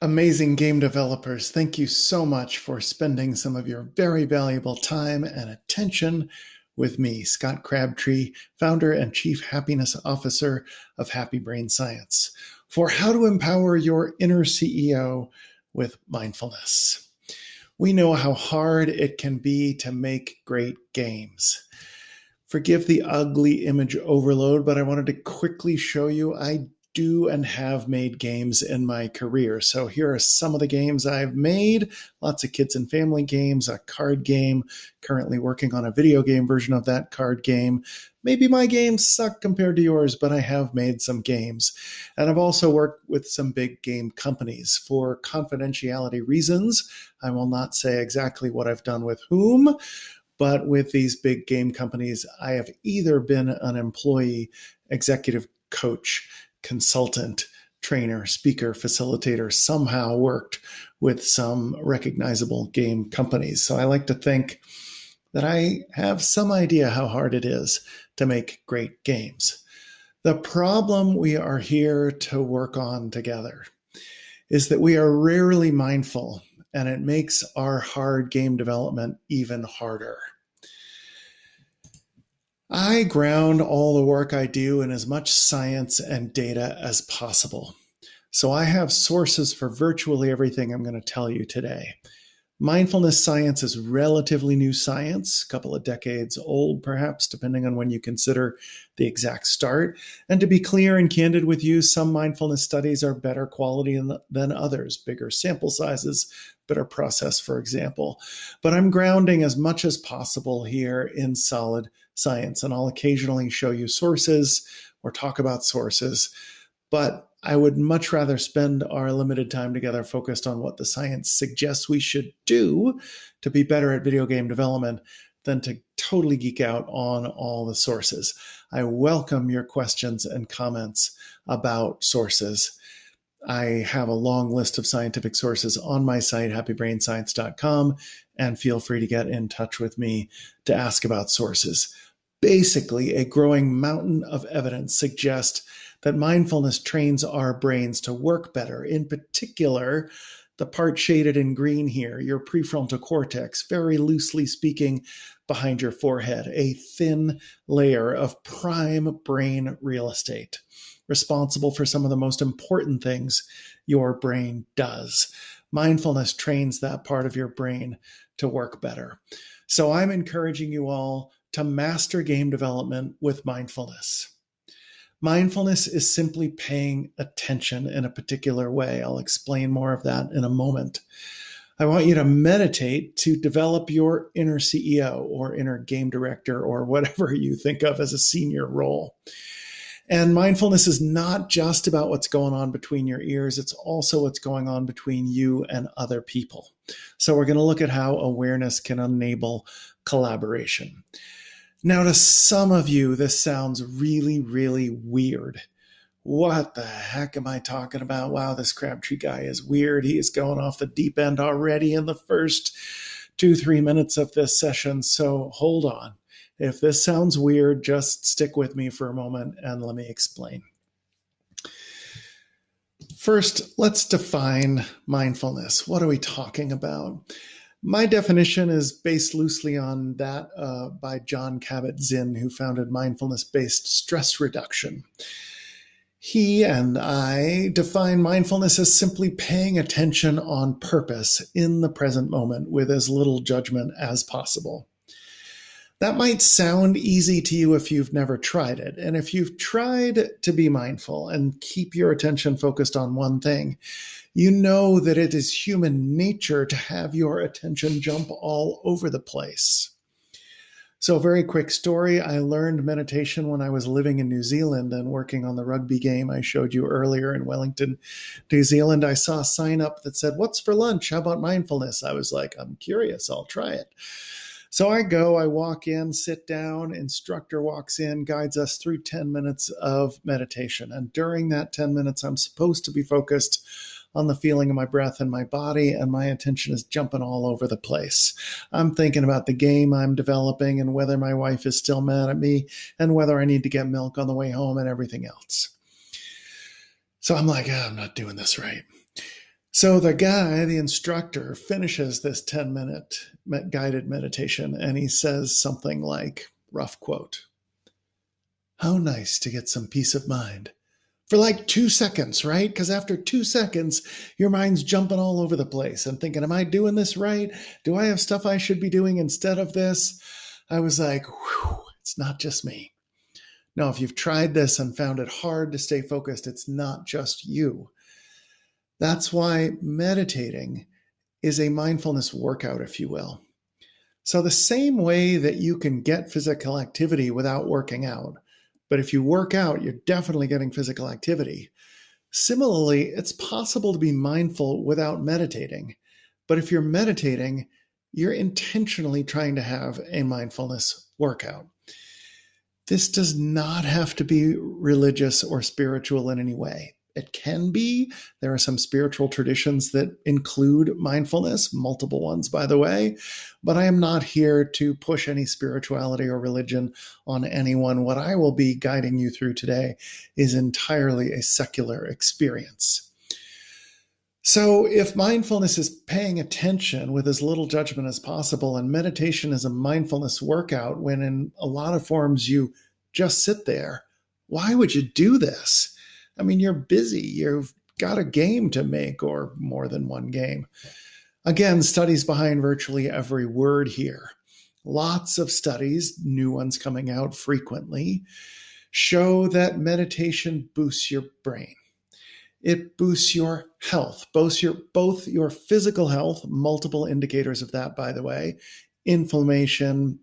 Amazing game developers, thank you so much for spending some of your very valuable time and attention with me, Scott Crabtree, founder and chief happiness officer of Happy Brain Science, for how to empower your inner CEO with mindfulness. We know how hard it can be to make great games. Forgive the ugly image overload, but I wanted to quickly show you I do and have made games in my career. So here are some of the games I've made. Lots of kids and family games, a card game, currently working on a video game version of that card game. Maybe my games suck compared to yours, but I have made some games. And I've also worked with some big game companies. For confidentiality reasons, I will not say exactly what I've done with whom, but with these big game companies, I have either been an employee, executive coach, consultant, trainer, speaker, facilitator, somehow worked with some recognizable game companies. So I like to think that I have some idea how hard it is to make great games. The problem we are here to work on together is that we are rarely mindful, and it makes our hard game development even harder. I ground all the work I do in as much science and data as possible. So I have sources for virtually everything I'm going to tell you today. Mindfulness science is relatively new science, a couple of decades old, perhaps, depending on when you consider the exact start. And to be clear and candid with you, some mindfulness studies are better quality than others, bigger sample sizes, better process, for example. But I'm grounding as much as possible here in solid science, and I'll occasionally show you sources or talk about sources. But I would much rather spend our limited time together focused on what the science suggests we should do to be better at video game development than to totally geek out on all the sources. I welcome your questions and comments about sources. I have a long list of scientific sources on my site, happybrainscience.com, and feel free to get in touch with me to ask about sources. Basically, a growing mountain of evidence suggests that mindfulness trains our brains to work better. In particular, the part shaded in green here, your prefrontal cortex, very loosely speaking, behind your forehead, a thin layer of prime brain real estate, responsible for some of the most important things your brain does. Mindfulness trains that part of your brain to work better. So I'm encouraging you all to master game development with mindfulness. Mindfulness is simply paying attention in a particular way. I'll explain more of that in a moment. I want you to meditate to develop your inner CEO or inner game director or whatever you think of as a senior role. And mindfulness is not just about what's going on between your ears. It's also what's going on between you and other people. So we're going to look at how awareness can enable collaboration. Now, to some of you, this sounds really, really weird. What the heck am I talking about? Wow, this Crabtree guy is weird. He is going off the deep end already in the first 2-3 minutes of this session. So hold on. If this sounds weird, just stick with me for a moment and let me explain. First, let's define mindfulness. What are we talking about? My definition is based loosely on that by Jon Kabat-Zinn, who founded mindfulness-based stress reduction. He and I define mindfulness as simply paying attention on purpose in the present moment with as little judgment as possible. That might sound easy to you if you've never tried it. And if you've tried to be mindful and keep your attention focused on one thing, you know that it is human nature to have your attention jump all over the place. So a very quick story. I learned meditation when I was living in New Zealand and working on the rugby game I showed you earlier in Wellington, New Zealand. I saw a sign up that said, "What's for lunch? How about mindfulness?" I was like, I'm curious. I'll try it. So I walk in, sit down, instructor walks in, guides us through 10 minutes of meditation. And during that 10 minutes, I'm supposed to be focused on the feeling of my breath and my body, and my attention is jumping all over the place. I'm thinking about the game I'm developing and whether my wife is still mad at me and whether I need to get milk on the way home and everything else. So I'm like, I'm not doing this right. So the guy, the instructor, finishes this 10-minute guided meditation and he says something like, rough quote, "How nice to get some peace of mind." For like 2 seconds, right? Because after 2 seconds, your mind's jumping all over the place and thinking, am I doing this right? Do I have stuff I should be doing instead of this? I was like, whew, it's not just me. No, if you've tried this and found it hard to stay focused, it's not just you. That's why meditating is a mindfulness workout, if you will. So, the same way that you can get physical activity without working out, but if you work out, you're definitely getting physical activity. Similarly, it's possible to be mindful without meditating. But if you're meditating, you're intentionally trying to have a mindfulness workout. This does not have to be religious or spiritual in any way. It can be. There are some spiritual traditions that include mindfulness, multiple ones, by the way. But I am not here to push any spirituality or religion on anyone. What I will be guiding you through today is entirely a secular experience. So, if mindfulness is paying attention with as little judgment as possible, and meditation is a mindfulness workout, when in a lot of forms you just sit there, why would you do this? I mean, you're busy, you've got a game to make, or more than one game. Again, studies behind virtually every word here. Lots of studies, new ones coming out frequently, show that meditation boosts your brain. It boosts your health, both your physical health, multiple indicators of that, by the way, inflammation,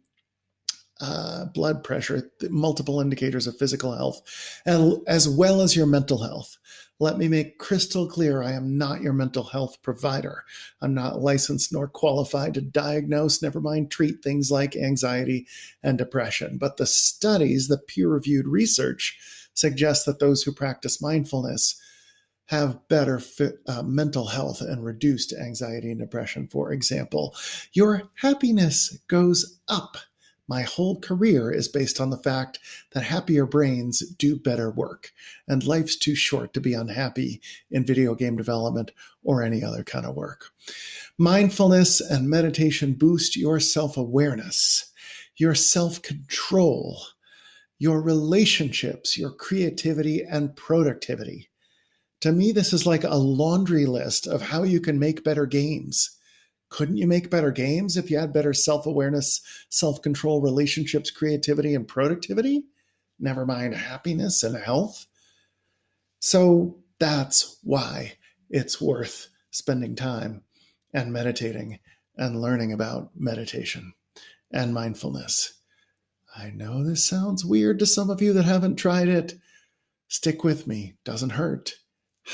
blood pressure, multiple indicators of physical health, and as well as your mental health. Let me make crystal clear, I am not your mental health provider. I'm not licensed nor qualified to diagnose, never mind treat things like anxiety and depression. But the studies, the peer-reviewed research, suggests that those who practice mindfulness have better mental health and reduced anxiety and depression. For example, your happiness goes up. My whole career is based on the fact that happier brains do better work, and life's too short to be unhappy in video game development or any other kind of work. Mindfulness and meditation boost your self-awareness, your self-control, your relationships, your creativity, and productivity. To me, this is like a laundry list of how you can make better games. Couldn't you make better games if you had better self-awareness, self-control, relationships, creativity, and productivity? Never mind happiness and health. So that's why it's worth spending time and meditating and learning about meditation and mindfulness. I know this sounds weird to some of you that haven't tried it. Stick with me. Doesn't hurt.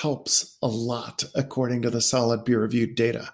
Helps a lot according to the solid peer-reviewed data.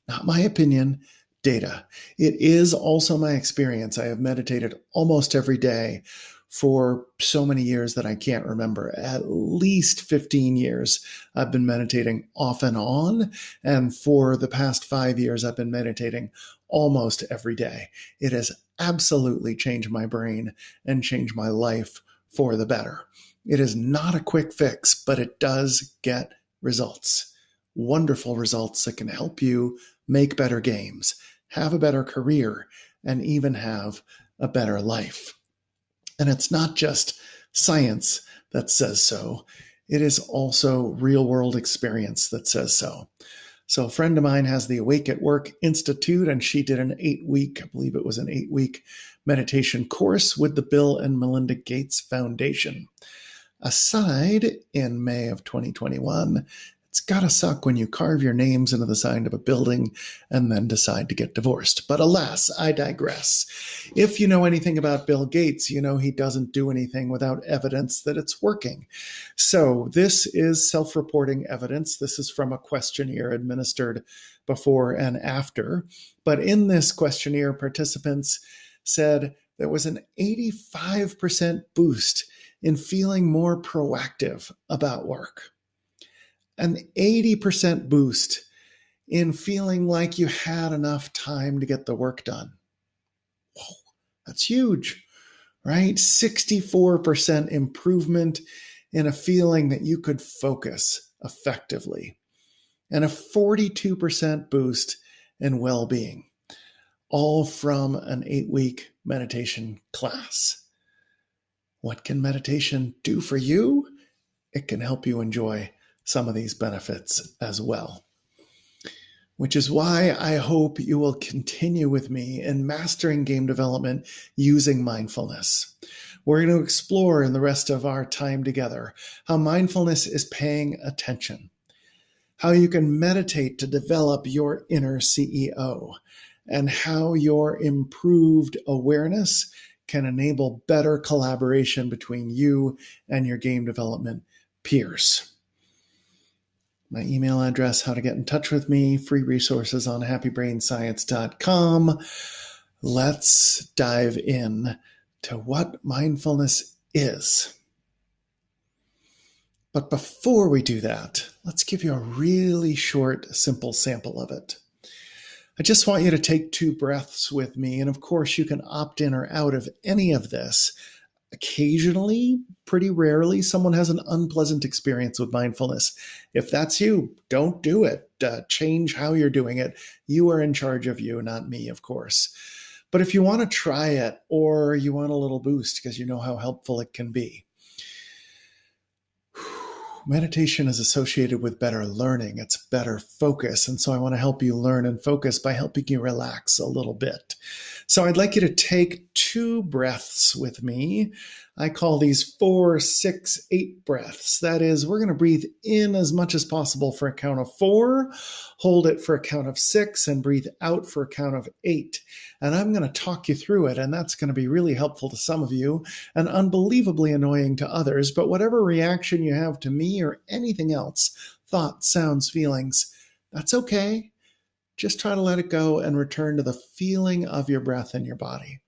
Not my opinion, data. It is also my experience. I have meditated almost every day for so many years that I can't remember. At least 15 years I've been meditating off and on. And for the past 5 years, I've been meditating almost every day. It has absolutely changed my brain and changed my life for the better. It is not a quick fix, but it does get results. Wonderful results that can help you make better games, have a better career, and even have a better life. And it's not just science that says so. It is also real-world experience that says so. So a friend of mine has the Awake at Work Institute, and she did an 8-week, I believe it was an 8-week meditation course with the Bill and Melinda Gates Foundation. Aside in May of 2021, it's gotta suck when you carve your names into the side of a building and then decide to get divorced. But alas, I digress. If you know anything about Bill Gates, you know he doesn't do anything without evidence that it's working. So this is self-reporting evidence. This is from a questionnaire administered before and after. But in this questionnaire, participants said there was an 85% boost in feeling more proactive about work. An 80% boost in feeling like you had enough time to get the work done. Whoa, that's huge, right? 64% improvement in a feeling that you could focus effectively. and a 42% boost in well-being, all from an 8-week meditation class. What can meditation do for you? It can help you enjoy some of these benefits as well. Which is why I hope you will continue with me in mastering game development using mindfulness. We're going to explore in the rest of our time together how mindfulness is paying attention, how you can meditate to develop your inner CEO, and how your improved awareness can enable better collaboration between you and your game development peers. My email address, how to get in touch with me, free resources on happybrainscience.com. Let's dive in to what mindfulness is. But before we do that, let's give you a really short, simple sample of it. I just want you to take 2 breaths with me, and of course you can opt in or out of any of this. Occasionally, pretty rarely, someone has an unpleasant experience with mindfulness. If that's you, don't do it. Change how you're doing it. You are in charge of you, not me, of course. But if you want to try it, or you want a little boost because you know how helpful it can be, meditation is associated with better learning. It's better focus. And so I want to help you learn and focus by helping you relax a little bit. So I'd like you to take 2 breaths with me. I call these 4, 6, 8 breaths. That is, we're going to breathe in as much as possible for a count of 4, hold it for a count of 6, and breathe out for a count of 8. And I'm going to talk you through it, and that's going to be really helpful to some of you and unbelievably annoying to others. But whatever reaction you have to me or anything else, thoughts, sounds, feelings, that's okay. Just try to let it go and return to the feeling of your breath in your body.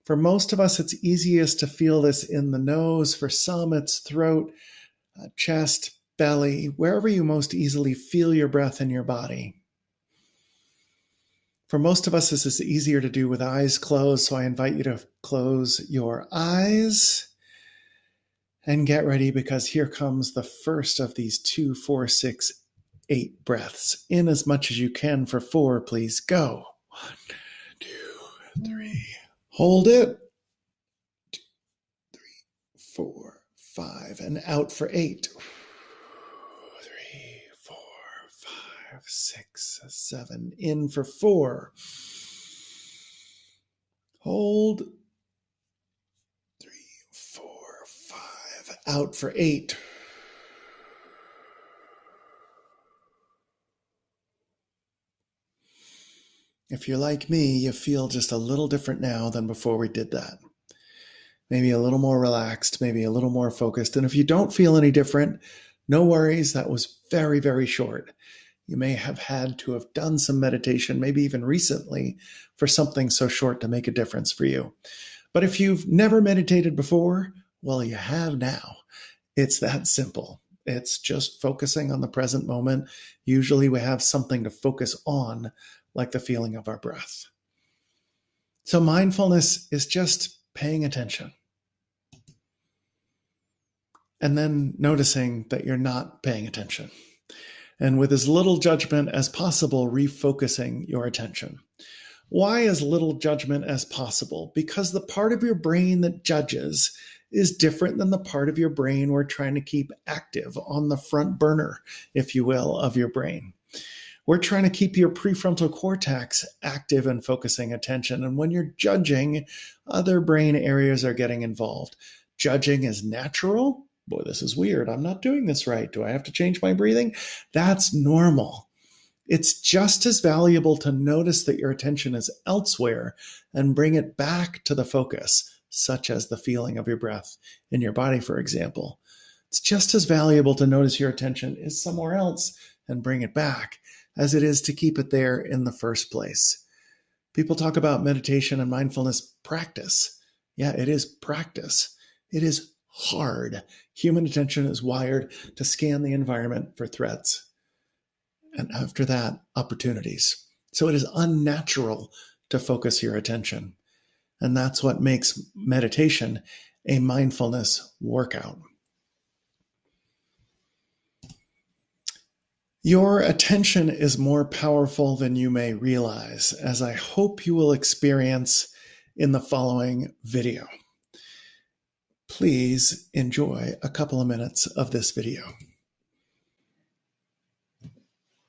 For most of us, it's easiest to feel this in the nose. For some, it's throat, chest, belly, wherever you most easily feel your breath in your body. For most of us, this is easier to do with eyes closed, so I invite you to close your eyes and get ready, because here comes the first of these 2, 4, 6, 8 breaths. In as much as you can for 4, please. Go. 1, 2, 3. Hold it. 2, 3, 4, 5. And out for 8. 3, 4, 5, 6, 7. In for 4. Hold. 3, 4, 5. Out for 8. If you're like me, you feel just a little different now than before we did that. Maybe a little more relaxed, maybe a little more focused. And if you don't feel any different, no worries. That was very, very short. You may have had to have done some meditation, maybe even recently, for something so short to make a difference for you. But if you've never meditated before, well, you have now. It's that simple. It's just focusing on the present moment. Usually we have something to focus on, like the feeling of our breath. So mindfulness is just paying attention and then noticing that you're not paying attention. And with as little judgment as possible, refocusing your attention. Why as little judgment as possible? Because the part of your brain that judges is different than the part of your brain we're trying to keep active on the front burner, if you will, of your brain. We're trying to keep your prefrontal cortex active and focusing attention. And when you're judging, other brain areas are getting involved. Judging is natural. Boy, this is weird. I'm not doing this right. Do I have to change my breathing? That's normal. It's just as valuable to notice that your attention is elsewhere and bring it back to the focus, such as the feeling of your breath in your body, for example. It's just as valuable to notice your attention is somewhere else and bring it back as it is to keep it there in the first place. People talk about meditation and mindfulness practice. Yeah, it is practice. It is hard. Human attention is wired to scan the environment for threats. And after that, opportunities. So it is unnatural to focus your attention. And that's what makes meditation a mindfulness workout. Your attention is more powerful than you may realize, as I hope you will experience in the following video. Please enjoy a couple of minutes of this video.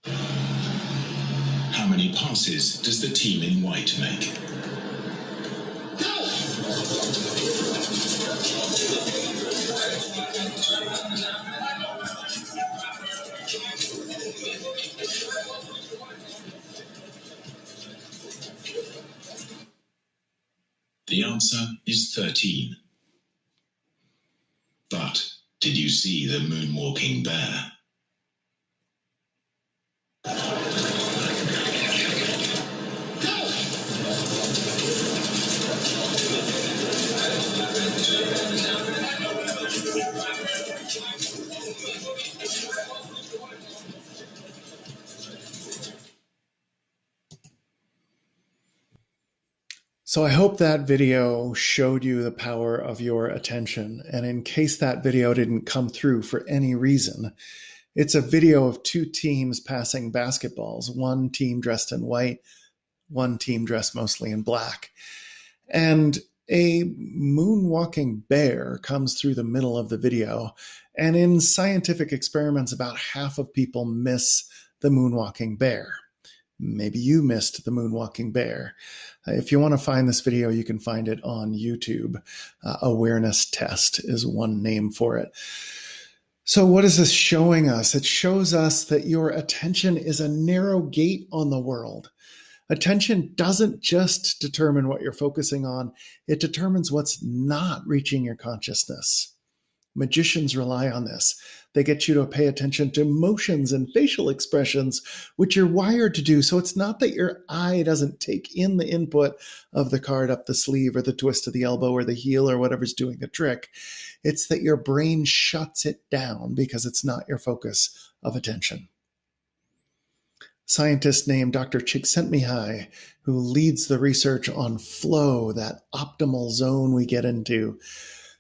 How many passes does the team in white make? The answer is 13. But did you see the moonwalking bear? So I hope that video showed you the power of your attention. And in case that video didn't come through for any reason, it's a video of two teams passing basketballs, one team dressed in white, one team dressed mostly in black. And a moonwalking bear comes through the middle of the video. And in scientific experiments, about half of people miss the moonwalking bear. Maybe you missed the moonwalking bear. If you want to find this video, you can find it on YouTube. Awareness test is one name for it. So what is this showing us? It shows us that your attention is a narrow gate on the world. Attention doesn't just determine what you're focusing on. It determines what's not reaching your consciousness. Magicians rely on this. They get you to pay attention to motions and facial expressions, which you're wired to do. So it's not that your eye doesn't take in the input of the card up the sleeve or the twist of the elbow or the heel or whatever's doing the trick. It's that your brain shuts it down because it's not your focus of attention. Scientist named Dr. Csikszentmihalyi, who leads the research on flow, that optimal zone we get into,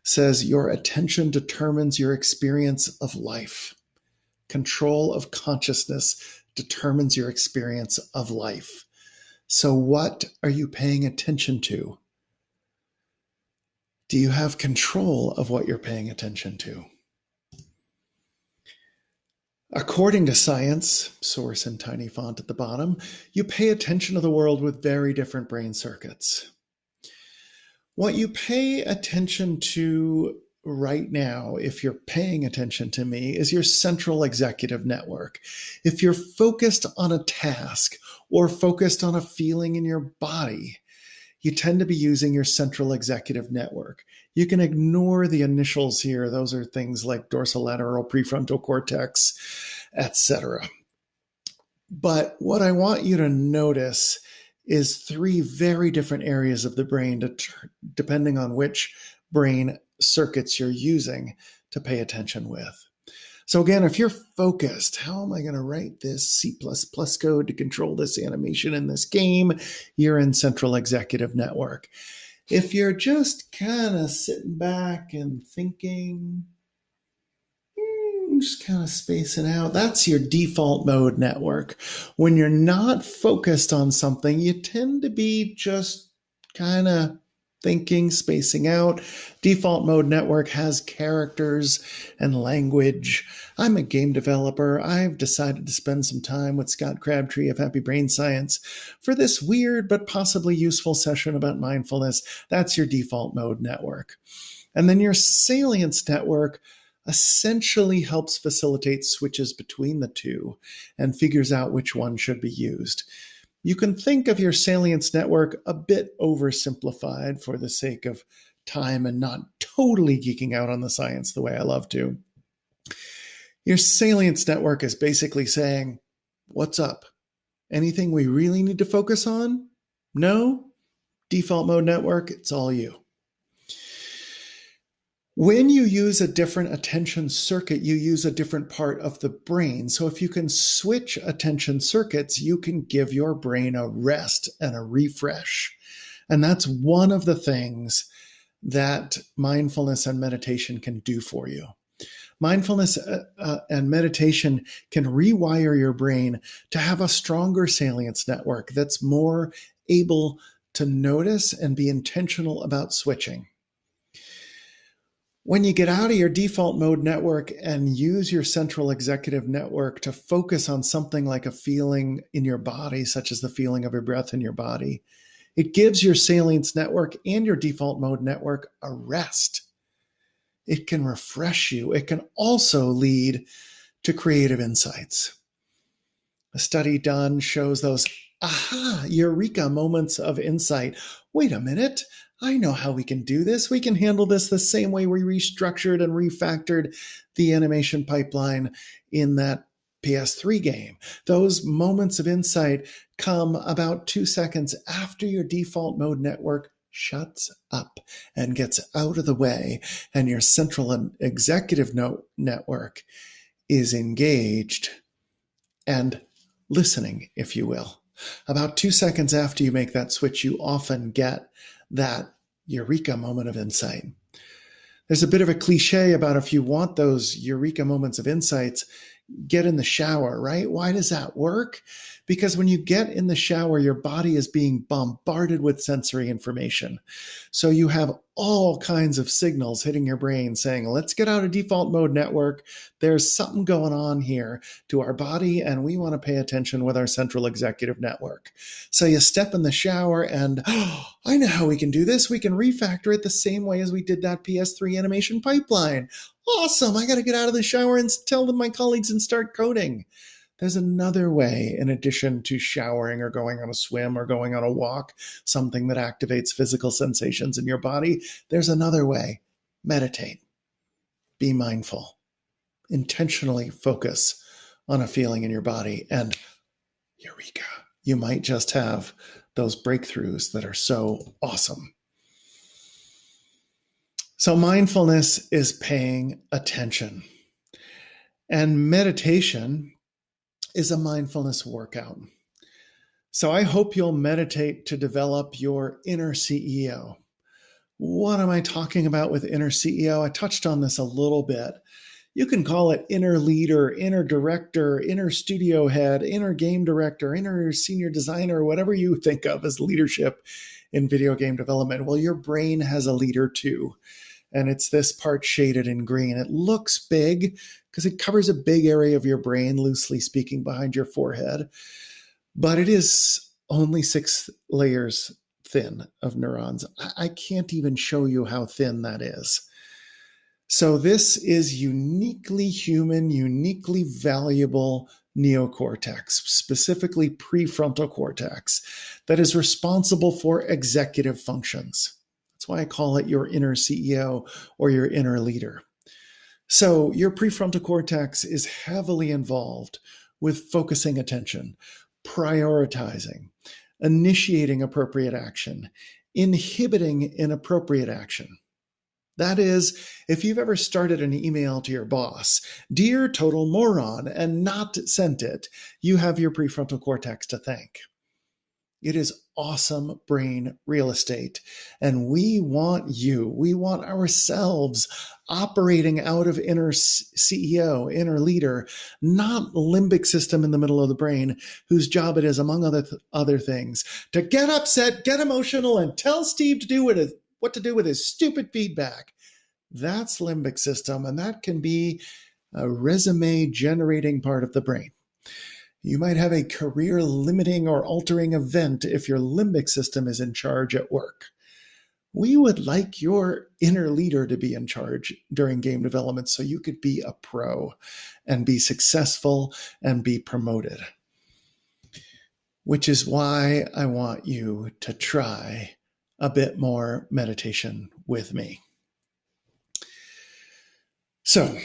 says your attention determines your experience of life. Control of consciousness determines your experience of life. So what are you paying attention to? Do you have control of what you're paying attention to? According to science, source in tiny font at the bottom, you pay attention to the world with very different brain circuits. What you pay attention to right now, if you're paying attention to me, is your central executive network. If you're focused on a task or focused on a feeling in your body, you tend to be using your central executive network. You can ignore the initials here. Those are things like dorsolateral prefrontal cortex, etc. But what I want you to notice is three very different areas of the brain, depending on which brain circuits you're using to pay attention with. So again, if you're focused, how am I going to write this C++ code to control this animation in this game? You're in central executive network. If you're just kind of sitting back and thinking, just kind of spacing out, that's your default mode network. When you're not focused on something, you tend to be just kind of thinking, spacing out. Default mode network has characters and language. I'm a game developer. I've decided to spend some time with Scott Crabtree of Happy Brain Science for this weird but possibly useful session about mindfulness. That's your default mode network. And then your salience network essentially helps facilitate switches between the two and figures out which one should be used. You can think of your salience network a bit oversimplified for the sake of time and not totally geeking out on the science the way I love to. Your salience network is basically saying, what's up? Anything we really need to focus on? No? Default mode network, it's all you. When you use a different attention circuit, you use a different part of the brain. So if you can switch attention circuits, you can give your brain a rest and a refresh. And that's one of the things that mindfulness and meditation can do for you. Mindfulness and meditation can rewire your brain to have a stronger salience network that's more able to notice and be intentional about switching. When you get out of your default mode network and use your central executive network to focus on something like a feeling in your body, such as the feeling of your breath in your body, it gives your salience network and your default mode network a rest. It can refresh you. It can also lead to creative insights. A study done shows those eureka moments of insight. Wait a minute. I know how we can do this. We can handle this the same way we restructured and refactored the animation pipeline in that PS3 game. Those moments of insight come about 2 seconds after your default mode network shuts up and gets out of the way, and your central and executive network is engaged and listening, if you will. About 2 seconds after you make that switch, you often get that eureka moment of insight. There's a bit of a cliche about if you want those eureka moments of insights, get in the shower, right? Why does that work? Because when you get in the shower, your body is being bombarded with sensory information. So you have all kinds of signals hitting your brain saying, let's get out of default mode network. There's something going on here to our body, and we want to pay attention with our central executive network. So you step in the shower and, I know how we can do this. We can refactor it the same way as we did that PS3 animation pipeline. Awesome. I got to get out of the shower and tell my colleagues and start coding. There's another way, in addition to showering or going on a swim or going on a walk, something that activates physical sensations in your body. There's another way. Meditate. Be mindful. Intentionally focus on a feeling in your body, and eureka, you might just have those breakthroughs that are so awesome. So mindfulness is paying attention. And meditation is a mindfulness workout. So I hope you'll meditate to develop your inner CEO. What am I talking about with inner CEO? I touched on this a little bit. You can call it inner leader, inner director, inner studio head, inner game director, inner senior designer, whatever you think of as leadership in video game development. Well, your brain has a leader too. And it's this part shaded in green. It looks big because it covers a big area of your brain, loosely speaking, behind your forehead. But it is only 6 layers thin of neurons. I can't even show you how thin that is. So this is uniquely human, uniquely valuable neocortex, specifically prefrontal cortex, that is responsible for executive functions. That's why I call it your inner CEO or your inner leader. So your prefrontal cortex is heavily involved with focusing attention, prioritizing, initiating appropriate action, inhibiting inappropriate action. That is, if you've ever started an email to your boss, dear total moron, and not sent it, you have your prefrontal cortex to thank. It is awesome brain real estate. And we want ourselves operating out of inner CEO, inner leader, not limbic system in the middle of the brain, whose job it is, among other things, to get upset, get emotional, and tell Steve to do what to do with his stupid feedback. That's limbic system, and that can be a resume generating part of the brain. You might have a career limiting or altering event if your limbic system is in charge at work. We would like your inner leader to be in charge during game development so you could be a pro and be successful and be promoted. Which is why I want you to try a bit more meditation with me. So,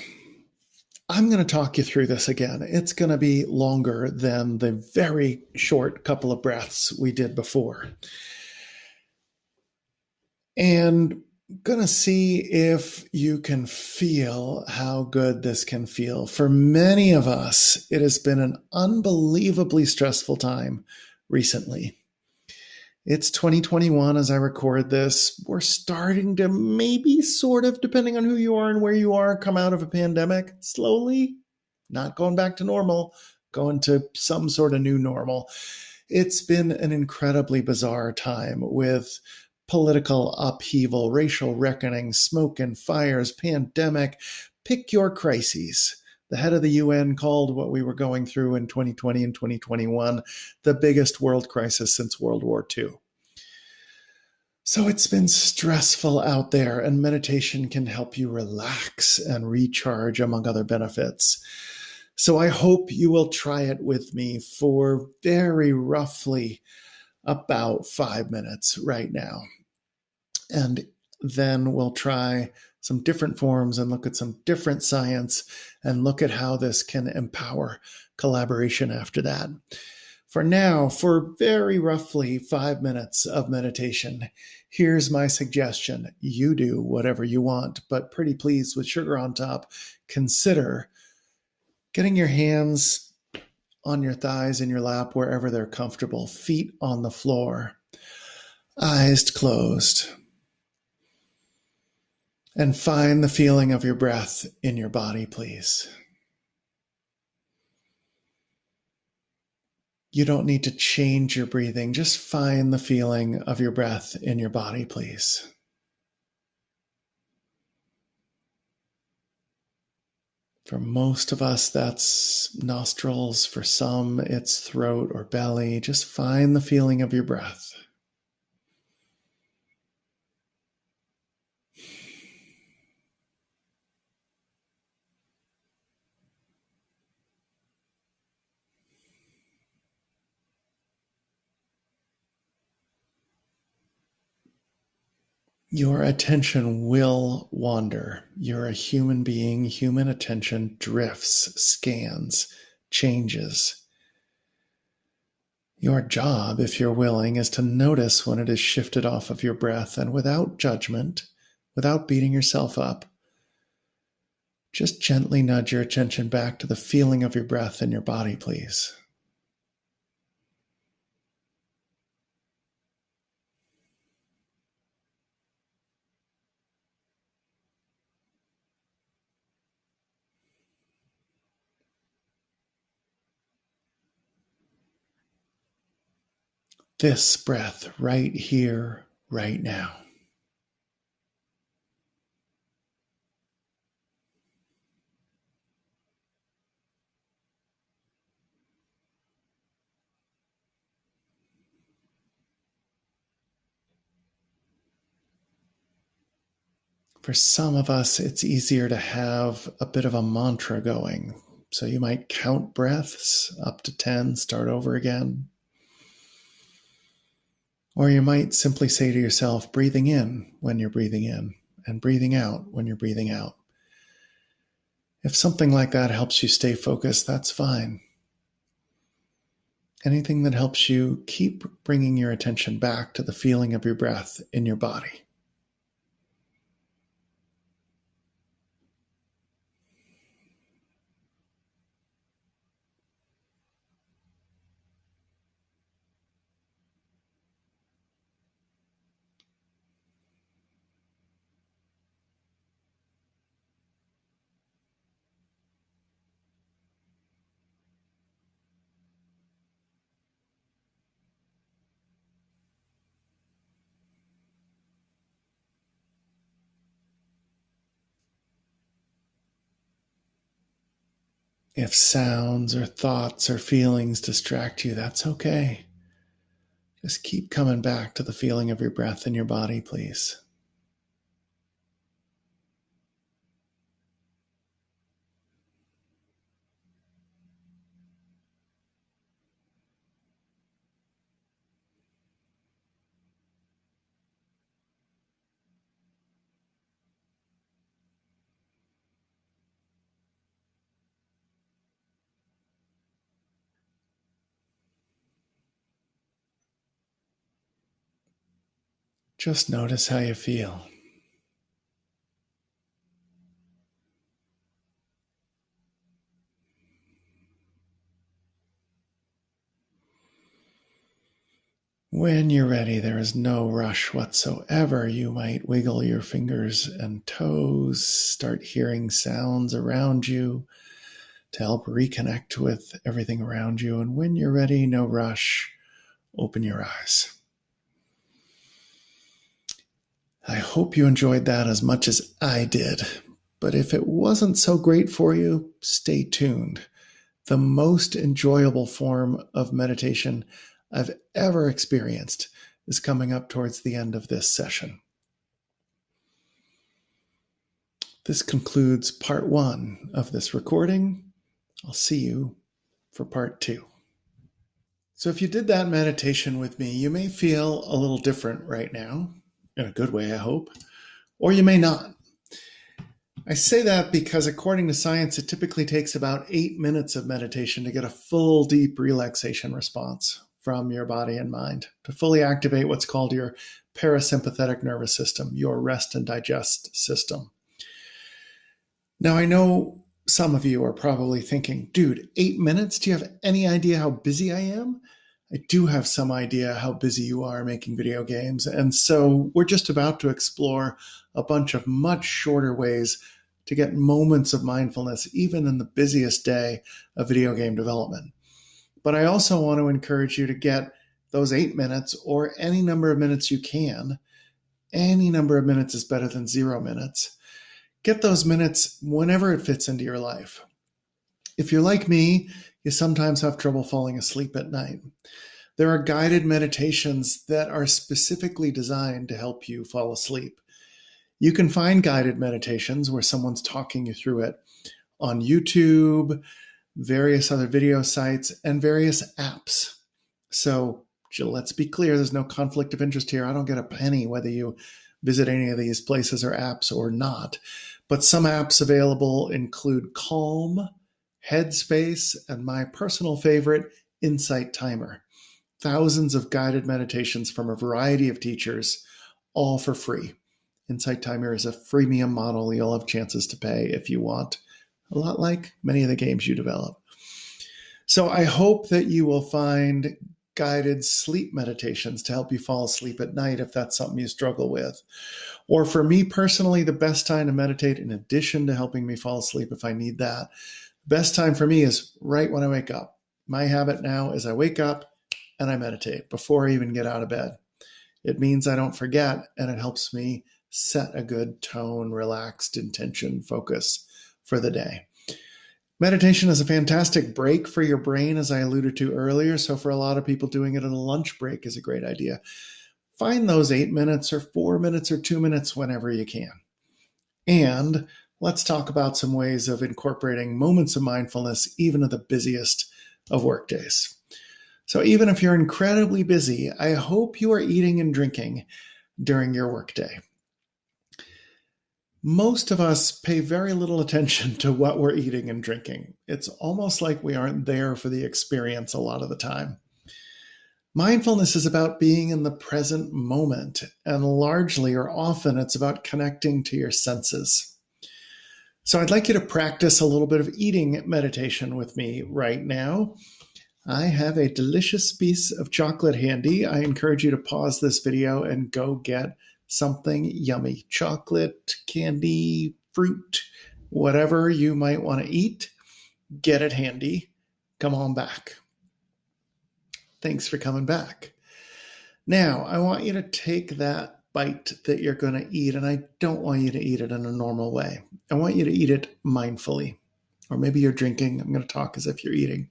I'm going to talk you through this again. It's going to be longer than the very short couple of breaths we did before. And going to see if you can feel how good this can feel. For many of us, it has been an unbelievably stressful time recently. It's 2021 as I record this. We're starting to maybe, sort of, depending on who you are and where you are, come out of a pandemic slowly. Not going back to normal, going to some sort of new normal. It's been an incredibly bizarre time with political upheaval, racial reckoning, smoke and fires, pandemic. Pick your crises. The head of the UN called what we were going through in 2020 and 2021 the biggest world crisis since World War II. So it's been stressful out there, and meditation can help you relax and recharge, among other benefits. So I hope you will try it with me for very roughly about 5 minutes right now. And then we'll try some different forms and look at some different science and look at how this can empower collaboration after that. For now, for very roughly 5 minutes of meditation, here's my suggestion. You do whatever you want, but pretty please, with sugar on top, consider getting your hands on your thighs, in your lap, wherever they're comfortable, feet on the floor, eyes closed, and find the feeling of your breath in your body, please. You don't need to change your breathing. Just find the feeling of your breath in your body, please. For most of us, that's nostrils. For some, it's throat or belly. Just find the feeling of your breath. Your attention will wander. You're a human being. Human attention drifts, scans, changes. Your job, if you're willing, is to notice when it is shifted off of your breath, and without judgment, without beating yourself up, just gently nudge your attention back to the feeling of your breath in your body, please. This breath right here, right now. For some of us, it's easier to have a bit of a mantra going. So you might count breaths up to 10, start over again. Or you might simply say to yourself, breathing in when you're breathing in, and breathing out when you're breathing out. If something like that helps you stay focused, that's fine. Anything that helps you keep bringing your attention back to the feeling of your breath in your body. If sounds or thoughts or feelings distract you, that's okay. Just keep coming back to the feeling of your breath in your body, please. Just notice how you feel. When you're ready, there is no rush whatsoever. You might wiggle your fingers and toes, start hearing sounds around you to help reconnect with everything around you. And when you're ready, no rush, open your eyes. I hope you enjoyed that as much as I did. But if it wasn't so great for you, stay tuned. The most enjoyable form of meditation I've ever experienced is coming up towards the end of this session. This concludes part 1 of this recording. I'll see you for part 2. So if you did that meditation with me, you may feel a little different right now, in a good way, I hope, or you may not. I say that because according to science, it typically takes about 8 minutes of meditation to get a full deep relaxation response from your body and mind, to fully activate what's called your parasympathetic nervous system, your rest and digest system. Now, I know some of you are probably thinking, dude, 8 minutes? Do you have any idea how busy I am? I do have some idea how busy you are making video games. And so we're just about to explore a bunch of much shorter ways to get moments of mindfulness, even in the busiest day of video game development. But I also want to encourage you to get those 8 minutes or any number of minutes you can. Any number of minutes is better than 0 minutes. Get those minutes whenever it fits into your life. If you're like me, you sometimes have trouble falling asleep at night. There are guided meditations that are specifically designed to help you fall asleep. You can find guided meditations where someone's talking you through it on YouTube, various other video sites, and various apps. So let's be clear, there's no conflict of interest here. I don't get a penny whether you visit any of these places or apps or not. But some apps available include Calm, Headspace, and my personal favorite, Insight Timer. Thousands of guided meditations from a variety of teachers, all for free. Insight Timer is a freemium model you'll have chances to pay if you want, a lot like many of the games you develop. So I hope that you will find guided sleep meditations to help you fall asleep at night if that's something you struggle with. Or for me personally, the best time to meditate, in addition to helping me fall asleep if I need that, best time for me is right when I wake up. My habit now is I wake up and I meditate before I even get out of bed. It means I don't forget, and it helps me set a good tone, relaxed intention, focus for the day. Meditation is a fantastic break for your brain, as I alluded to earlier. So for a lot of people, doing it at a lunch break is a great idea. Find those 8 minutes or 4 minutes or 2 minutes whenever you can. And let's talk about some ways of incorporating moments of mindfulness, even at the busiest of work days. So even if you're incredibly busy, I hope you are eating and drinking during your workday. Most of us pay very little attention to what we're eating and drinking. It's almost like we aren't there for the experience a lot of the time. Mindfulness is about being in the present moment, and largely or often it's about connecting to your senses. So I'd like you to practice a little bit of eating meditation with me right now. I have a delicious piece of chocolate handy. I encourage you to pause this video and go get something yummy. Chocolate, candy, fruit, whatever you might want to eat, get it handy. Come on back. Thanks for coming back. Now, I want you to take that bite that you're going to eat, and I don't want you to eat it in a normal way. I want you to eat it mindfully. Or maybe you're drinking. I'm going to talk as if you're eating.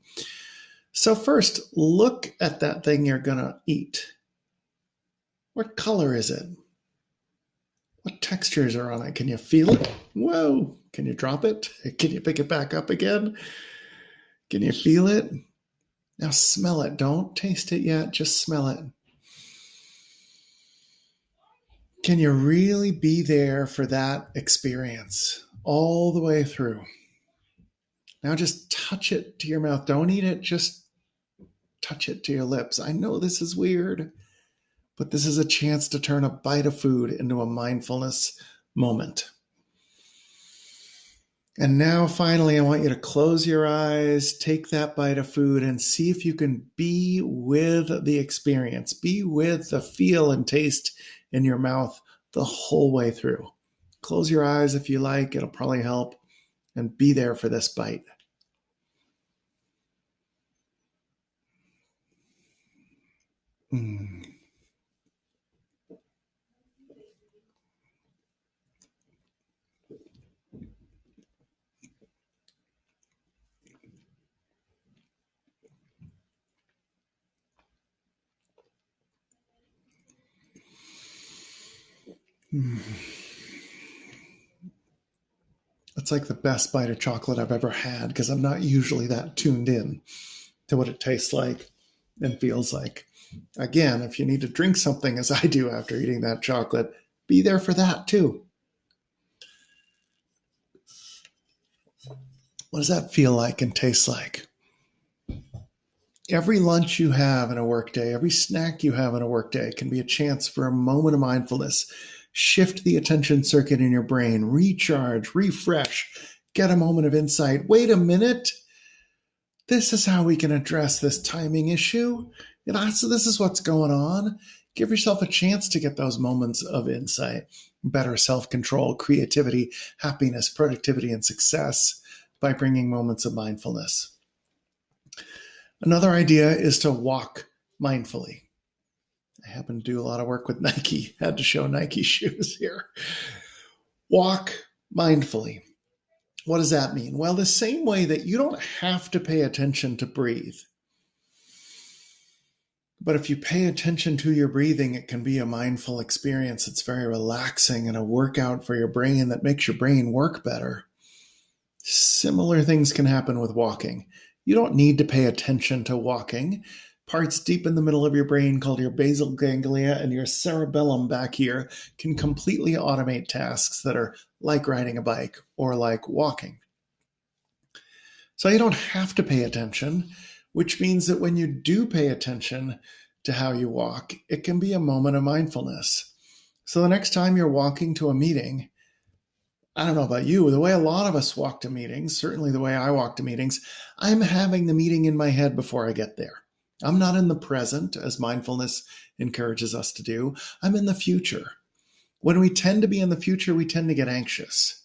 So first, look at that thing you're going to eat. What color is it? What textures are on it? Can you feel it? Whoa. Can you drop it? Can you pick it back up again? Can you feel it? Now smell it. Don't taste it yet. Just smell it. Can you really be there for that experience all the way through? Now just touch it to your mouth. Don't eat it. Just touch it to your lips. I know this is weird, but this is a chance to turn a bite of food into a mindfulness moment. And now, finally, I want you to close your eyes, take that bite of food, and see if you can be with the experience, be with the feel and taste in your mouth the whole way through. Close your eyes if you like, it'll probably help, and be there for this bite. Mm. Mm. It's like the best bite of chocolate I've ever had because I'm not usually that tuned in to what it tastes like and feels like. Again, if you need to drink something as I do after eating that chocolate, be there for that too. What does that feel like and taste like? Every lunch you have in a workday, every snack you have in a workday can be a chance for a moment of mindfulness. Shift the attention circuit in your brain, recharge, refresh, get a moment of insight. Wait a minute. This is how we can address this timing issue. So this is what's going on. Give yourself a chance to get those moments of insight, better self control, creativity, happiness, productivity, and success by bringing moments of mindfulness. Another idea is to walk mindfully. I happen to do a lot of work with Nike, had to show Nike shoes here. Walk mindfully. What does that mean? Well, the same way that you don't have to pay attention to breathe. But if you pay attention to your breathing, it can be a mindful experience. It's very relaxing and a workout for your brain that makes your brain work better. Similar things can happen with walking. You don't need to pay attention to walking. Parts deep in the middle of your brain called your basal ganglia and your cerebellum back here can completely automate tasks that are like riding a bike or like walking. So you don't have to pay attention, which means that when you do pay attention to how you walk, it can be a moment of mindfulness. So the next time you're walking to a meeting, I don't know about you, the way a lot of us walk to meetings, certainly the way I walk to meetings, I'm having the meeting in my head before I get there. I'm not in the present, as mindfulness encourages us to do. I'm in the future. When we tend to be in the future, we tend to get anxious.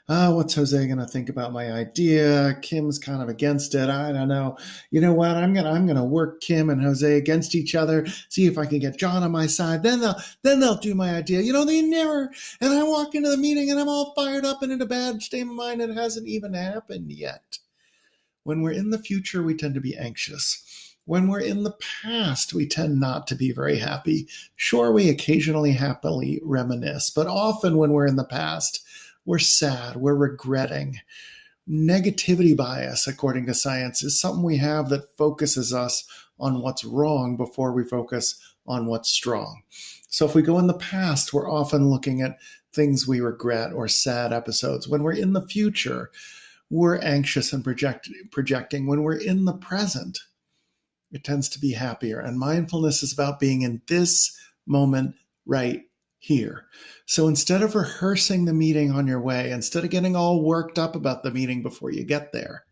What's Jose going to think about my idea? Kim's kind of against it. I don't know. You know what? I'm gonna work Kim and Jose against each other. See if I can get John on my side. Then they'll do my idea. They never. And I walk into the meeting and I'm all fired up and in a bad state of mind. And it hasn't even happened yet. When we're in the future, we tend to be anxious. When we're in the past, we tend not to be very happy. Sure, we occasionally happily reminisce, but often when we're in the past, we're sad, we're regretting. Negativity bias, according to science, is something we have that focuses us on what's wrong before we focus on what's strong. So if we go in the past, we're often looking at things we regret or sad episodes. When we're in the future, we're anxious and projecting. When we're in the present, it tends to be happier. And mindfulness is about being in this moment right here. So instead of rehearsing the meeting on your way, instead of getting all worked up about the meeting before you get there,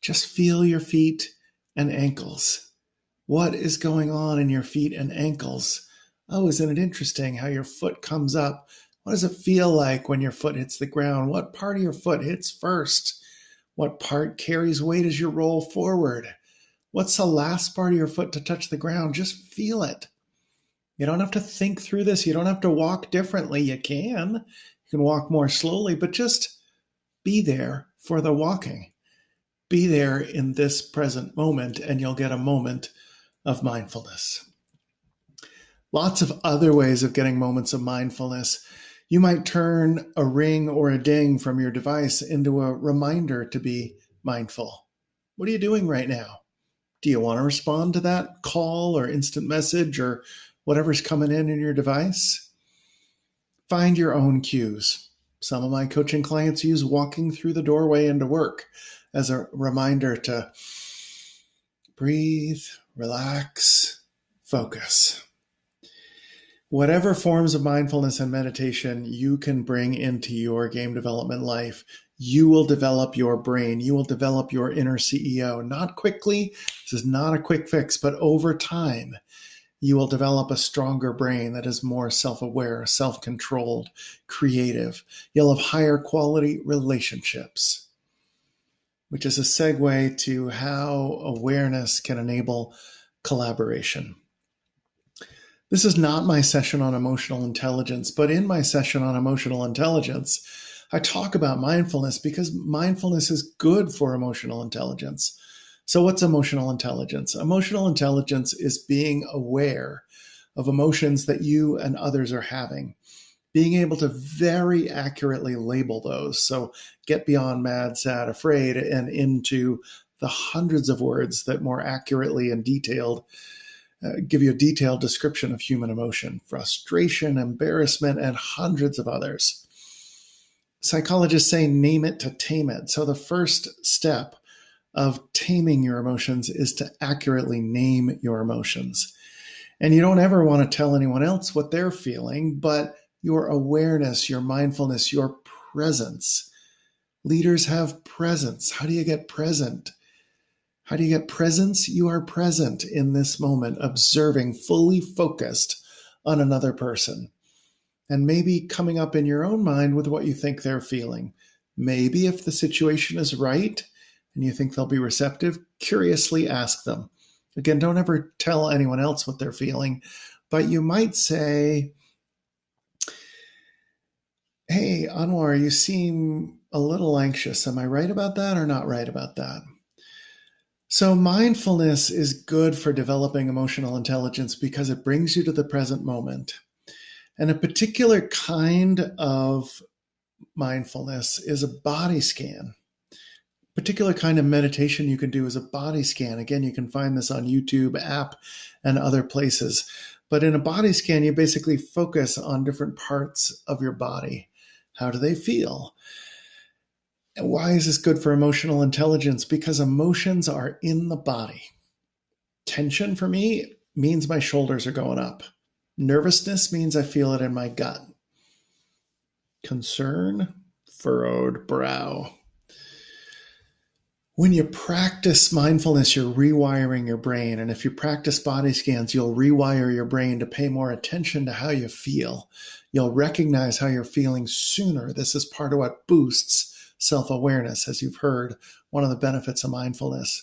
just feel your feet and ankles. What is going on in your feet and ankles? Oh, isn't it interesting how your foot comes up? What does it feel like when your foot hits the ground? What part of your foot hits first? What part carries weight as you roll forward? What's the last part of your foot to touch the ground? Just feel it. You don't have to think through this. You don't have to walk differently. You can. You can walk more slowly, but just be there for the walking. Be there in this present moment, and you'll get a moment of mindfulness. Lots of other ways of getting moments of mindfulness. You might turn a ring or a ding from your device into a reminder to be mindful. What are you doing right now? Do you want to respond to that call or instant message or whatever's coming in your device? Find your own cues. Some of my coaching clients use walking through the doorway into work as a reminder to breathe, relax, focus. Whatever forms of mindfulness and meditation you can bring into your game development life, you will develop your brain. You will develop your inner CEO. Not quickly. This is not a quick fix, but over time, you will develop a stronger brain that is more self-aware, self-controlled, creative. You'll have higher quality relationships, which is a segue to how awareness can enable collaboration. This is not my session on emotional intelligence, but in my session on emotional intelligence, I talk about mindfulness because mindfulness is good for emotional intelligence. So, what's emotional intelligence? Emotional intelligence is being aware of emotions that you and others are having, being able to very accurately label those. So, get beyond mad, sad, afraid, and into the hundreds of words that more accurately and detailed give you a detailed description of human emotion, frustration, embarrassment, and hundreds of others. Psychologists say name it to tame it. So the first step of taming your emotions is to accurately name your emotions. And you don't ever want to tell anyone else what they're feeling, but your awareness, your mindfulness, your presence. Leaders have presence. How do you get present? How do you get presence? You are present in this moment, observing, fully focused on another person. And maybe coming up in your own mind with what you think they're feeling. Maybe if the situation is right and you think they'll be receptive, curiously ask them. Again, don't ever tell anyone else what they're feeling, but you might say, "Hey, Anwar, you seem a little anxious. Am I right about that or not right about that?" So, mindfulness is good for developing emotional intelligence because it brings you to the present moment. And a particular kind of mindfulness is a body scan. A particular kind of meditation you can do is a body scan. Again, you can find this on YouTube app and other places. But in a body scan, you basically focus on different parts of your body. How do they feel? And why is this good for emotional intelligence? Because emotions are in the body. Tension for me means my shoulders are going up. Nervousness means I feel it in my gut. Concern, furrowed brow. When you practice mindfulness, you're rewiring your brain. And if you practice body scans, you'll rewire your brain to pay more attention to how you feel. You'll recognize how you're feeling sooner. This is part of what boosts self-awareness, as you've heard, one of the benefits of mindfulness.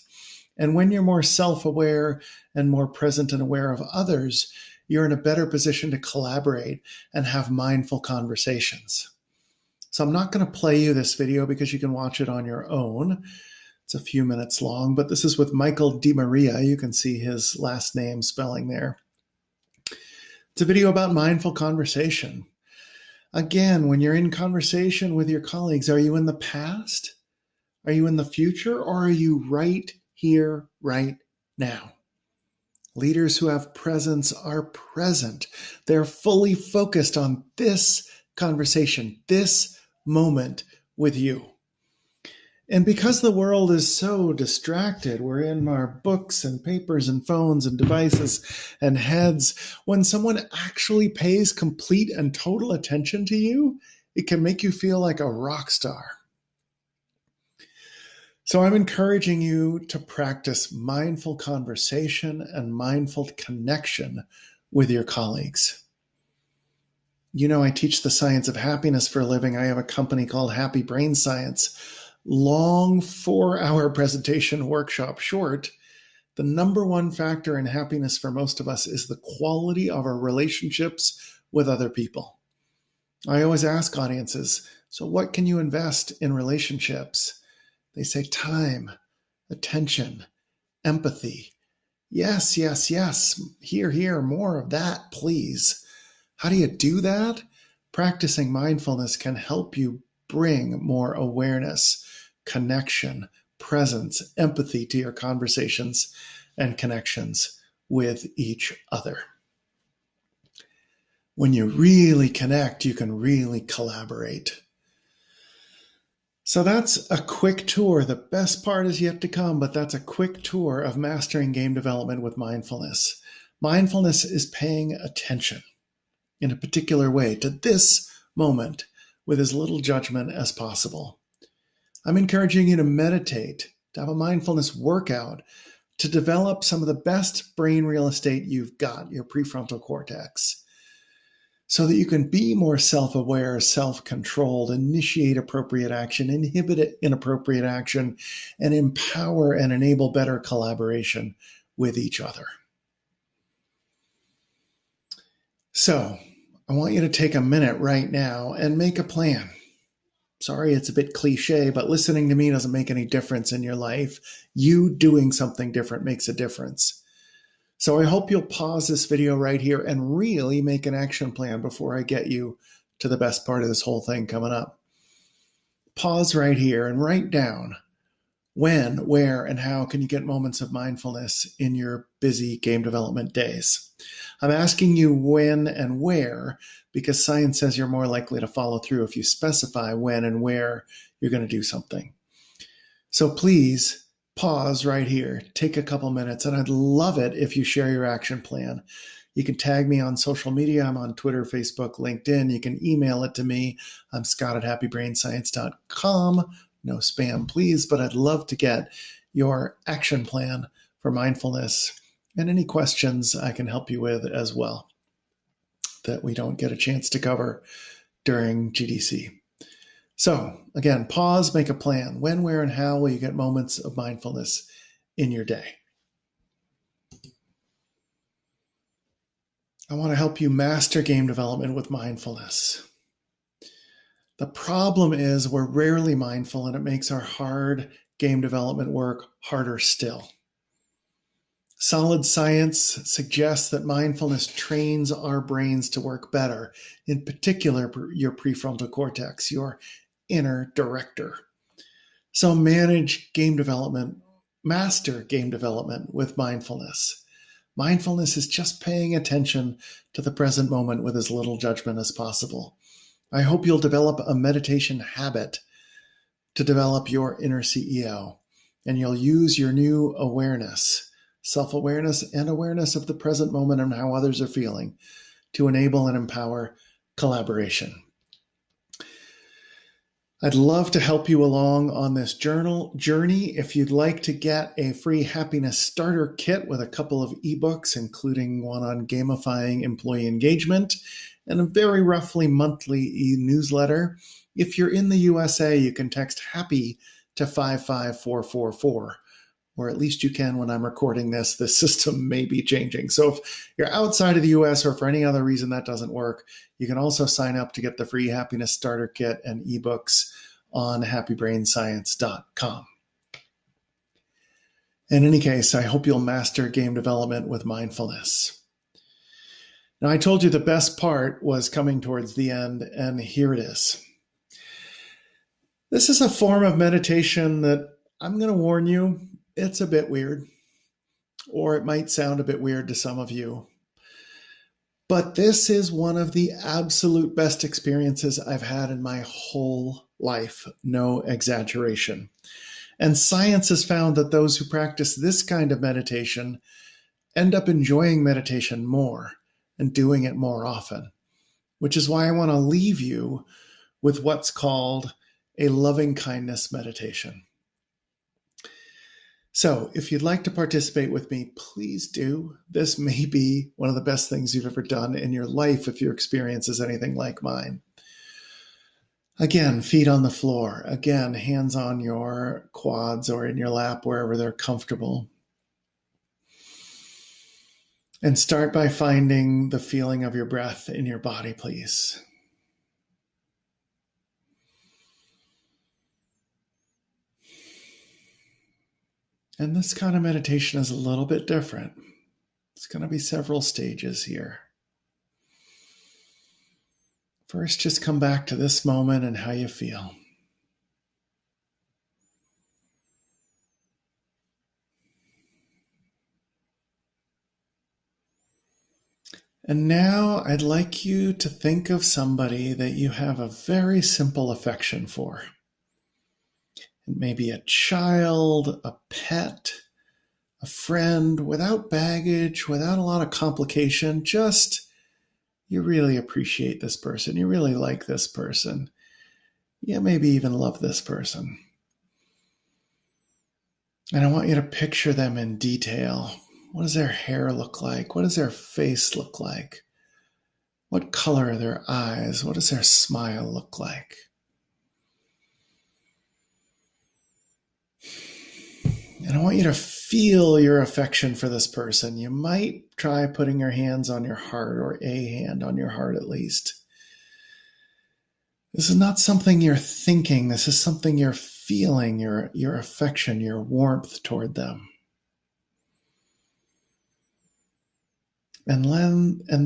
And when you're more self-aware and more present and aware of others, you're in a better position to collaborate and have mindful conversations. So I'm not going to play you this video because you can watch it on your own. It's a few minutes long, but this is with Michael DiMaria. You can see his last name spelling there. It's a video about mindful conversation. Again, when you're in conversation with your colleagues, are you in the past? Are you in the future? Or are you right here, right now? Leaders who have presence are present. They're fully focused on this conversation, this moment with you. And because the world is so distracted, we're in our books and papers and phones and devices and heads. When someone actually pays complete and total attention to you, it can make you feel like a rock star. So I'm encouraging you to practice mindful conversation and mindful connection with your colleagues. You know, I teach the science of happiness for a living. I have a company called Happy Brain Science. Long 4-hour presentation workshop short. The number one factor in happiness for most of us is the quality of our relationships with other people. I always ask audiences, so what can you invest in relationships? They say time, attention, empathy. Yes, yes, yes. Here, more of that, please. How do you do that? Practicing mindfulness can help you bring more awareness, connection, presence, empathy to your conversations and connections with each other. When you really connect, you can really collaborate. So that's a quick tour. The best part is yet to come, but that's a quick tour of mastering game development with mindfulness. Mindfulness is paying attention. in a particular way to this moment with as little judgment as possible. I'm encouraging you to meditate, to have a mindfulness workout, to develop some of the best brain real estate you've got, your prefrontal cortex, so that you can be more self-aware, self-controlled, initiate appropriate action, inhibit inappropriate action, and empower and enable better collaboration with each other. So, I want you to take a minute right now and make a plan. Sorry, it's a bit cliche, but listening to me doesn't make any difference in your life. You doing something different makes a difference. So I hope you'll pause this video right here and really make an action plan before I get you to the best part of this whole thing coming up. Pause right here and write down when, where, and how can you get moments of mindfulness in your busy game development days. I'm asking you when and where because science says you're more likely to follow through if you specify when and where you're going to do something. So please pause right here, take a couple minutes, and I'd love it if you share your action plan. You can tag me on social media. I'm on Twitter, Facebook, LinkedIn. You can email it to me. I'm scott@happybrainscience.com. No spam, please, but I'd love to get your action plan for mindfulness and any questions I can help you with as well that we don't get a chance to cover during GDC. So again, pause, make a plan. When, where, and how will you get moments of mindfulness in your day? I want to help you master game development with mindfulness. The problem is we're rarely mindful, and it makes our hard game development work harder still. Solid science suggests that mindfulness trains our brains to work better, in particular your prefrontal cortex, your inner director. So master game development with mindfulness. Mindfulness is just paying attention to the present moment with as little judgment as possible. I hope you'll develop a meditation habit to develop your inner CEO, and you'll use your new awareness, self-awareness, and awareness of the present moment and how others are feeling to enable and empower collaboration. I'd love to help you along on this journey. If you'd like to get a free happiness starter kit with a couple of ebooks, including one on gamifying employee engagement and a very roughly monthly e-newsletter, if you're in the USA, you can text HAPPY to 55444. Or at least you can when I'm recording this. The system may be changing. So if you're outside of the US or for any other reason that doesn't work, you can also sign up to get the free happiness starter kit and ebooks on happybrainscience.com. In any case, I hope you'll master game development with mindfulness. Now, I told you the best part was coming towards the end, and here it is. This is a form of meditation that I'm going to warn you, it's a bit weird, or it might sound a bit weird to some of you. But this is one of the absolute best experiences I've had in my whole life, no exaggeration. And science has found that those who practice this kind of meditation end up enjoying meditation more and doing it more often, which is why I want to leave you with what's called a loving kindness meditation. So if you'd like to participate with me, please do. This may be one of the best things you've ever done in your life if your experience is anything like mine. Again, feet on the floor. Again, hands on your quads or in your lap, wherever they're comfortable. And start by finding the feeling of your breath in your body, please. And this kind of meditation is a little bit different. It's going to be several stages here. First, just come back to this moment and how you feel. And now I'd like you to think of somebody that you have a very simple affection for. It may be a child, a pet, a friend, without baggage, without a lot of complication, just You really appreciate this person. You really like this person. You maybe even love this person. And I want you to picture them in detail. What does their hair look like? What does their face look like? What color are their eyes? What does their smile look like? And I want you to feel your affection for this person. You might try putting your hands on your heart, or a hand on your heart at least. This is not something you're thinking. This is something you're feeling, your affection, your warmth toward them. And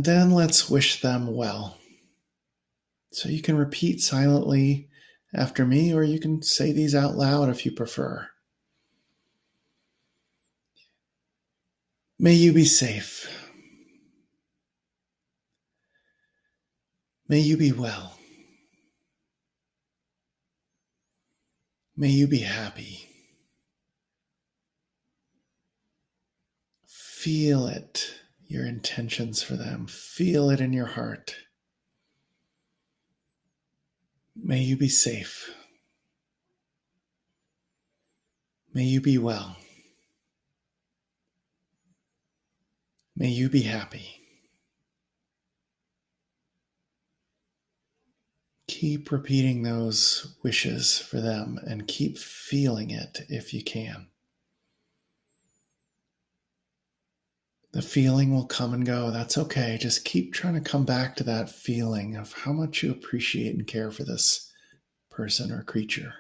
then let's wish them well. So you can repeat silently after me, or you can say these out loud if you prefer. May you be safe. May you be well. May you be happy. Feel it, your intentions for them. Feel it in your heart. May you be safe. May you be well. May you be happy. Keep repeating those wishes for them and keep feeling it if you can. The feeling will come and go. That's okay. Just keep trying to come back to that feeling of how much you appreciate and care for this person or creature.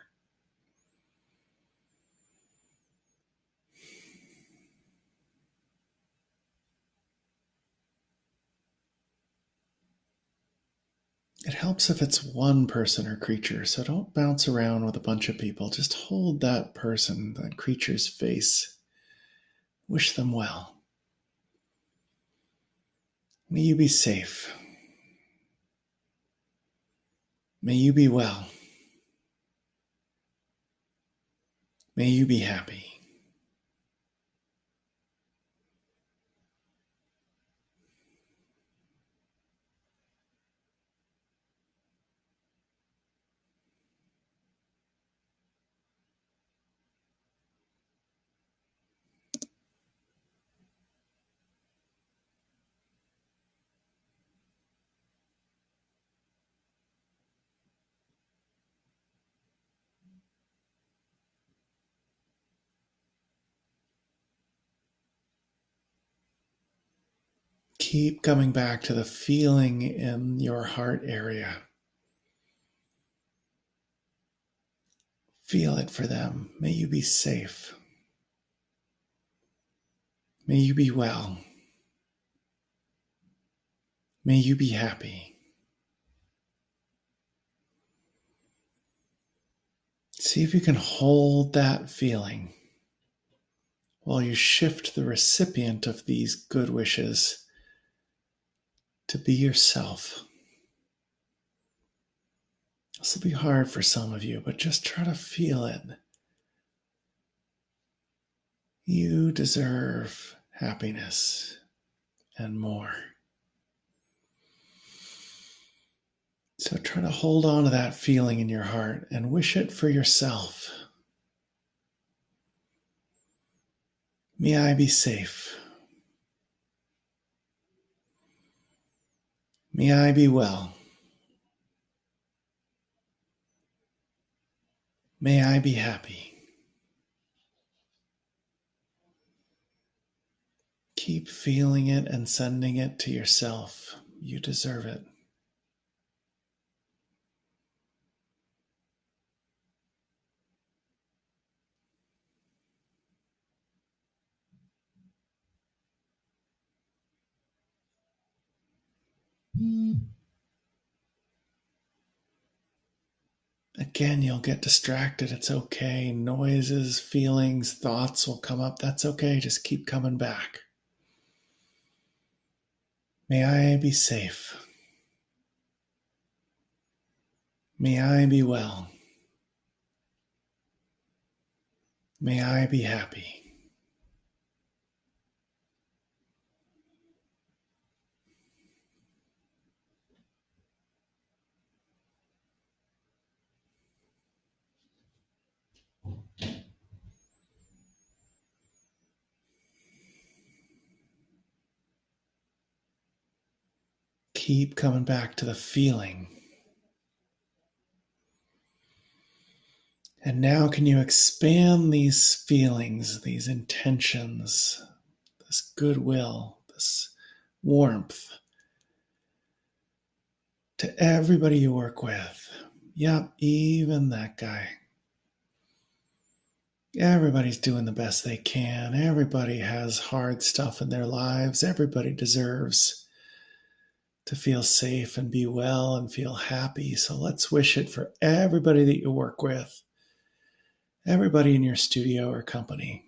It helps if it's one person or creature, so don't bounce around with a bunch of people. Just hold that person, that creature's face. Wish them well. May you be safe. May you be well. May you be happy. Keep coming back to the feeling in your heart area. Feel it for them. May you be safe. May you be well. May you be happy. See if you can hold that feeling while you shift the recipient of these good wishes to be yourself. This will be hard for some of you, but just try to feel it. You deserve happiness and more. So try to hold on to that feeling in your heart and wish it for yourself. May I be safe. May I be well. May I be happy. Keep feeling it and sending it to yourself. You deserve it. Again, you'll get distracted. It's okay. Noises, feelings, thoughts will come up. That's okay. Just keep coming back. May I be safe. May I be well. May I be happy. Keep coming back to the feeling. And now, can you expand these feelings, these intentions, this goodwill, this warmth to everybody you work with? Yep, even that guy. Everybody's doing the best they can. Everybody has hard stuff in their lives. Everybody deserves to feel safe and be well and feel happy. So let's wish it for everybody that you work with, everybody in your studio or company.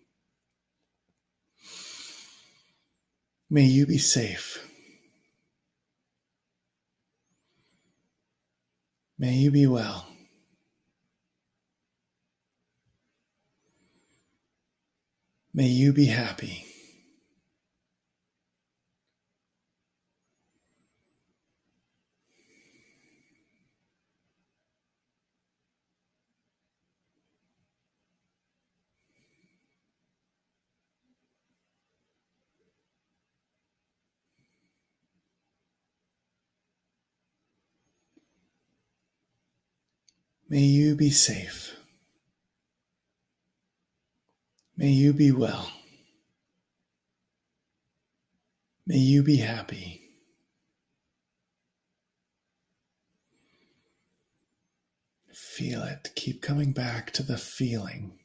May you be safe. May you be well. May you be happy. May you be safe. May you be well. May you be happy. Feel it. Keep coming back to the feeling.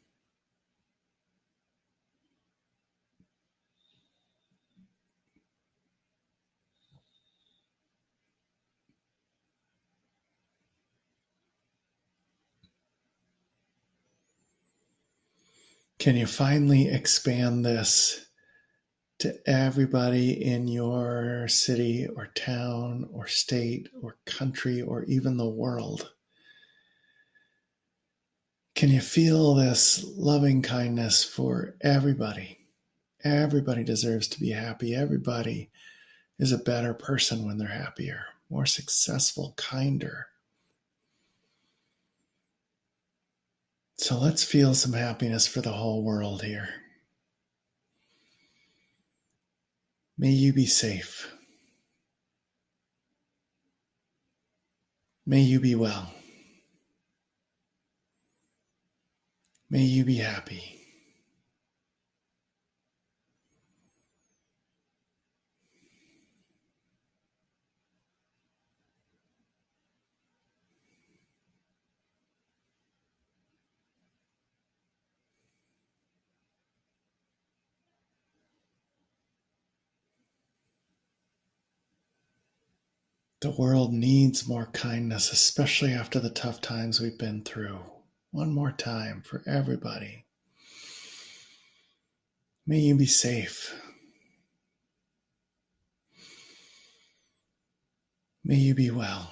Can you finally expand this to everybody in your city or town or state or country or even the world? Can you feel this loving kindness for everybody? Everybody deserves to be happy. Everybody is a better person when they're happier, more successful, kinder. So let's feel some happiness for the whole world here. May you be safe. May you be well. May you be happy. The world needs more kindness, especially after the tough times we've been through. One more time for everybody. May you be safe. May you be well.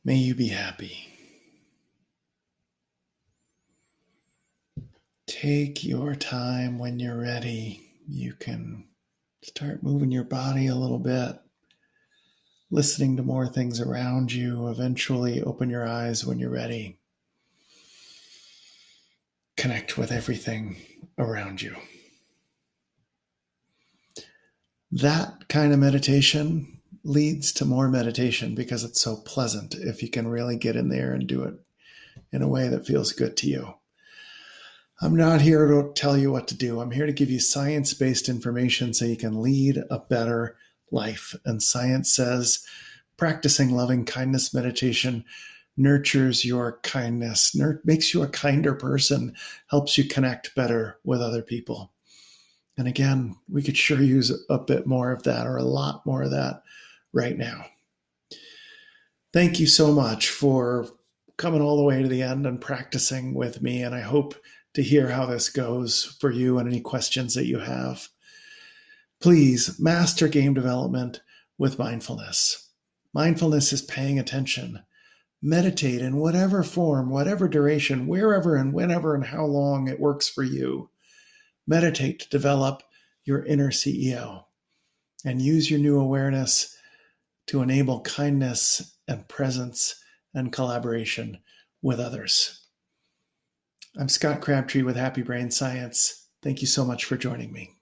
May you be happy. Take your time. When you're ready, you can start moving your body a little bit, listening to more things around you. Eventually, open your eyes when you're ready. Connect with everything around you. That kind of meditation leads to more meditation because it's so pleasant if you can really get in there and do it in a way that feels good to you. I'm not here to tell you what to do. I'm here to give you science-based information so you can lead a better life. And science says practicing loving kindness meditation nurtures your kindness, makes you a kinder person, helps you connect better with other people. And again, we could sure use a bit more of that, or a lot more of that right now. Thank you so much for coming all the way to the end and practicing with me. And I hope to hear how this goes for you and any questions that you have. Please master game development with mindfulness. Mindfulness is paying attention. Meditate in whatever form, whatever duration, wherever and whenever and how long it works for you. Meditate to develop your inner CEO and use your new awareness to enable kindness and presence and collaboration with others. I'm Scott Crabtree with Happy Brain Science. Thank you so much for joining me.